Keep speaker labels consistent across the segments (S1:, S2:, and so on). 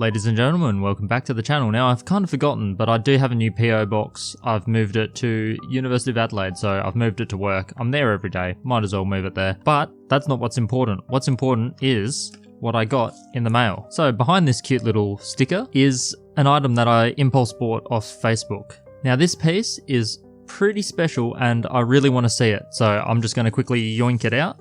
S1: Ladies and gentlemen, welcome back to the channel. Now, I've kind of forgotten, but I do have a new PO box. I've moved it to University of Adelaide, so I've moved it to work. I'm there every day, might as well move it there. But that's not what's important. What's important is what I got in the mail. So behind this cute little sticker is an item that I impulse bought off Facebook. Now, this piece is pretty special and I really want to see it, so I'm just going to quickly yoink it out.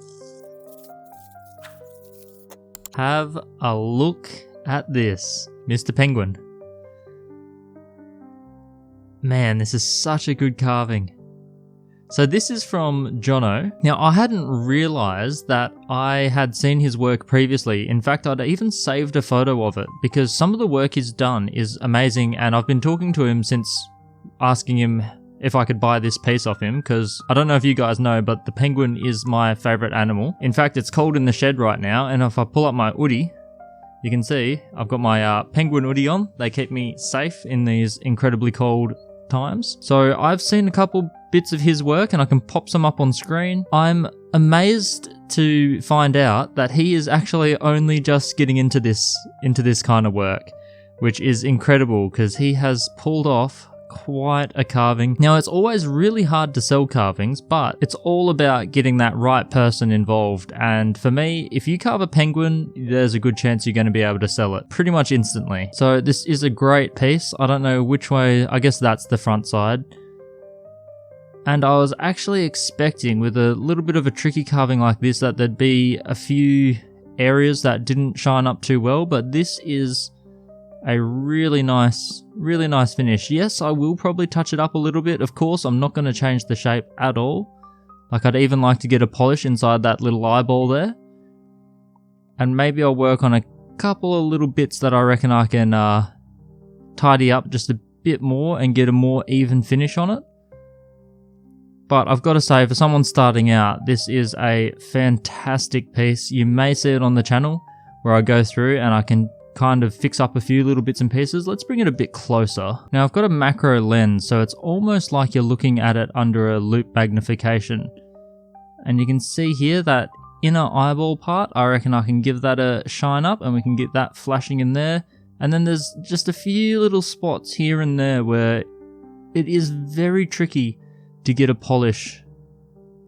S1: Have a look at this, Mr. Penguin. Man, this is such a good carving. So this is from Jono. Now, I hadn't realized that I had seen his work previously. In fact, I'd even saved a photo of it because some of the work he's done is amazing, and I've been talking to him since asking him if I could buy this piece off him, because I don't know if you guys know, but the penguin is my favorite animal. In fact, it's cold in the shed right now, and if I pull up my hoodie, you can see I've got my penguin hoodie on. They keep me safe in these incredibly cold times. So I've seen a couple bits of his work and I can pop some up on screen. I'm amazed to find out that he is actually only just getting into this kind of work, which is incredible because he has pulled off quite a carving. Now, it's always really hard to sell carvings, but it's all about getting that right person involved. And for me, if you carve a penguin, there's a good chance you're going to be able to sell it pretty much instantly. So this is a great piece. I don't know which way, I guess that's the front side. And I was actually expecting with a little bit of a tricky carving like this that there'd be a few areas that didn't shine up too well, but this is a really nice finish. Yes, I will probably touch it up a little bit. Of course, I'm not going to change the shape at all. Like, I'd even like to get a polish inside that little eyeball there. And maybe I'll work on a couple of little bits that I reckon I can tidy up just a bit more and get a more even finish on it. But I've got to say, for someone starting out, this is a fantastic piece. You may see it on the channel where I go through and I can kind of fix up a few little bits and pieces. Let's bring it a bit closer. Now, I've got a macro lens, so it's almost like you're looking at it under a loupe magnification. And you can see here that inner eyeball part, I reckon I can give that a shine up and we can get that flashing in there. And then there's just a few little spots here and there where it is very tricky to get a polish.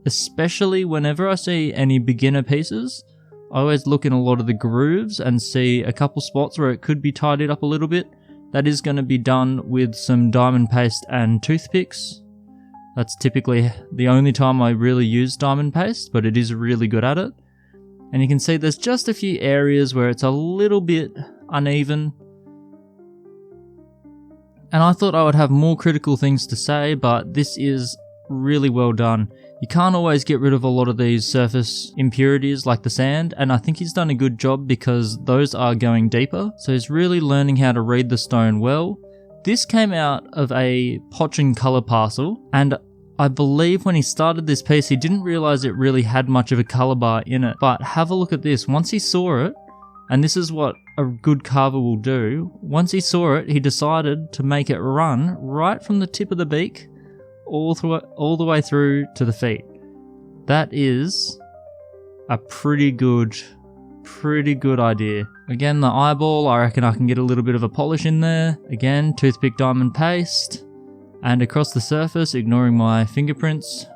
S1: Especially whenever I see any beginner pieces, I always look in a lot of the grooves and see a couple spots where it could be tidied up a little bit. That is going to be done with some diamond paste and toothpicks. That's typically the only time I really use diamond paste, but it is really good at it. And you can see there's just a few areas where it's a little bit uneven. And I thought I would have more critical things to say, but this is really well done. You can't always get rid of a lot of these surface impurities like the sand, and I think he's done a good job because those are going deeper. So he's really learning how to read the stone well. This came out of a Potchin color parcel, and I believe when he started this piece he didn't realize it really had much of a color bar in it. But have a look at this. Once he saw it, and this is what a good carver will do, once he saw it, he decided to make it run right from the tip of the beak all the way through to the feet. That is a pretty good idea. Again, the eyeball, I reckon I can get a little bit of a polish in there. Again, toothpick diamond paste. And across the surface, ignoring my fingerprints,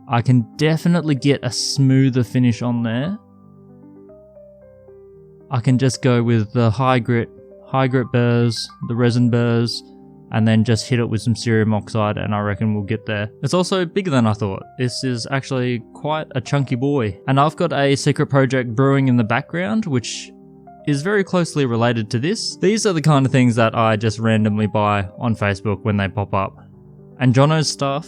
S1: I can definitely get a smoother finish on there. I can just go with the high grit burrs, the resin burrs, and then just hit it with some cerium oxide, and I reckon we'll get there. It's also bigger than I thought. This is actually quite a chunky boy. And I've got a secret project brewing in the background, which is very closely related to this. These are the kind of things that I just randomly buy on Facebook when they pop up. And Jono's stuff,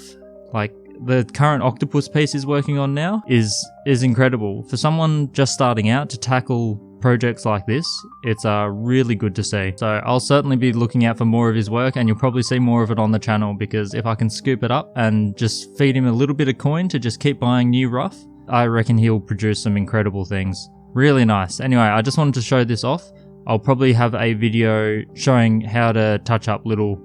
S1: like the current octopus piece he's working on now, is incredible. For someone just starting out to tackle projects like this, it's really good to see. So I'll certainly be looking out for more of his work, and you'll probably see more of it on the channel, because if I can scoop it up and just feed him a little bit of coin to just keep buying new rough, I reckon he'll produce some incredible things. Really nice. Anyway, I just wanted to show this off. I'll probably have a video showing how to touch up little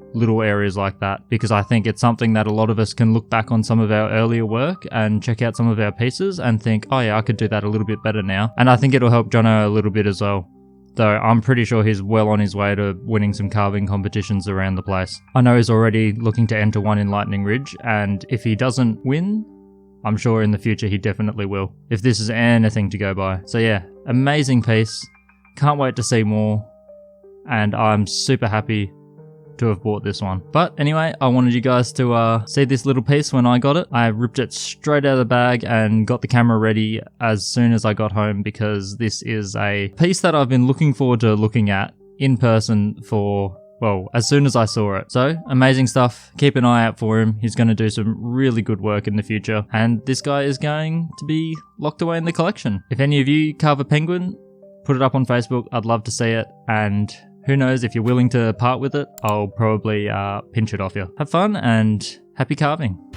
S1: areas like that, because I think it's something that a lot of us can look back on some of our earlier work and check out some of our pieces and think, oh yeah, I could do that a little bit better now. And I think it'll help Jono a little bit as well. though I'm pretty sure he's well on his way to winning some carving competitions around the place. I know he's already looking to enter one in Lightning Ridge, and if he doesn't win, I'm sure in the future he definitely will, if this is anything to go by. So yeah, amazing piece. Can't wait to see more, and I'm super happy to have bought this one. But anyway, I wanted you guys to see this little piece when I got it. I ripped it straight out of the bag and got the camera ready as soon as I got home, because this is a piece that I've been looking forward to looking at in person for, well, as soon as I saw it. So, amazing stuff. Keep an eye out for him. He's going to do some really good work in the future, and this guy is going to be locked away in the collection. If any of you carve a penguin, put it up on Facebook. I'd love to see it, and who knows, if you're willing to part with it, I'll probably pinch it off you. Have fun and happy carving.